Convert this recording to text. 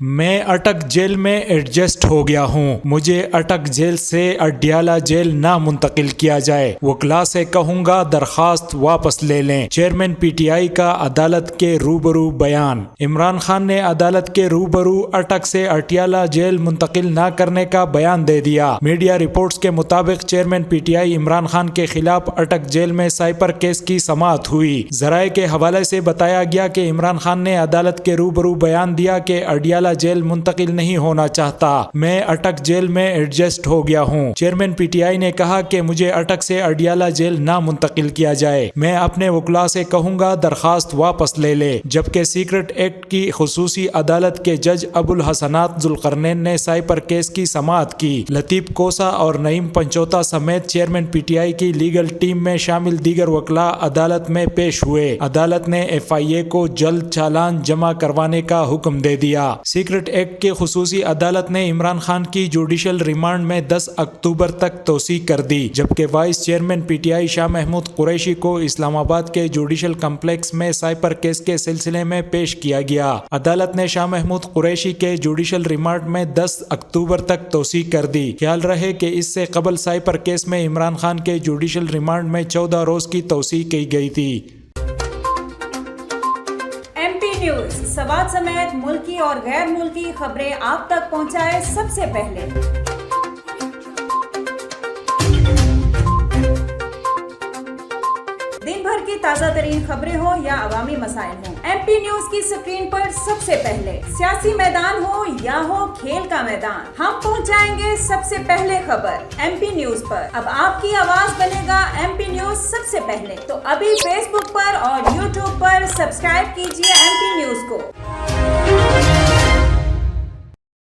میں اٹک جیل میں ایڈجسٹ ہو گیا ہوں۔ مجھے اٹک جیل سے اڈیالہ جیل نہ منتقل کیا جائے۔ وکلاء سے کہوں گا درخواست واپس لے لیں۔ چیئرمین پی ٹی آئی کا عدالت کے روبرو بیان۔ عمران خان نے عدالت کے روبرو اٹک سے اڈیالہ جیل منتقل نہ کرنے کا بیان دے دیا۔ میڈیا رپورٹس کے مطابق چیئرمین پی ٹی آئی عمران خان کے خلاف اٹک جیل میں سائپر کیس کی سماعت ہوئی۔ ذرائع کے حوالے سے بتایا گیا کہ عمران خان نے عدالت کے روبرو بیان دیا کہ اڈیالہ جیل منتقل نہیں ہونا چاہتا۔ میں اٹک جیل میں ایڈجسٹ ہو گیا ہوں۔ چیئرمین پی ٹی آئی نے کہا کہ مجھے اٹک سے اڈیالہ جیل نہ منتقل کیا جائے۔ میں اپنے وکلاء سے کہوں گا درخواست واپس لے لے۔ جبکہ سیکرٹ ایکٹ کی خصوصی عدالت کے جج ابو الحسنات ذوالقرنین نے سائپر کیس کی سماعت کی۔ لطیف کوسہ اور نعیم پنچوتا سمیت چیئرمین پی ٹی آئی کی لیگل ٹیم میں شامل دیگر وکلاء عدالت میں پیش ہوئے۔ عدالت نے ایف آئی اے کو جلد چالان جمع کروانے کا حکم دے دیا۔ سیکرٹ ایکٹ کی خصوصی عدالت نے عمران خان کی جوڈیشل ریمانڈ میں 10 اکتوبر تک توسیع کر دی، جبکہ vice chairman P T I Shah Mahmood Qureshi کو اسلام آباد کے جوڈیشل کمپلیکس میں سائپر کیس کے سلسلے میں پیش کیا گیا۔ عدالت نے شاہ محمود قریشی کے جوڈیشل ریمانڈ میں 10 اکتوبر تک توسیع کر دی۔ خیال رہے کہ اس سے قبل سائپر کیس میں عمران خان کے جوڈیشل ریمانڈ میں 14 روز کی توسیع کی گئی تھی۔ ایم پی نیوز سوات سمیت ملکی اور غیر ملکی خبریں آپ تک پہنچائے سب سے پہلے۔ دن بھر کی تازہ ترین خبریں ہوں یا عوامی مسائل ہوں، ایم پی نیوز کی سکرین پر سب سے پہلے۔ سیاسی میدان ہو یا ہو کھیل کا میدان، ہم پہنچائیں گے سب سے پہلے خبر ایم پی نیوز پر۔ اب آپ کی آواز بنے گا ایم پی نیوز سب سے پہلے، تو ابھی فیس بک پر اور یوٹیوب پر سبسکرائب کیجیے ایم پی نیوز کو۔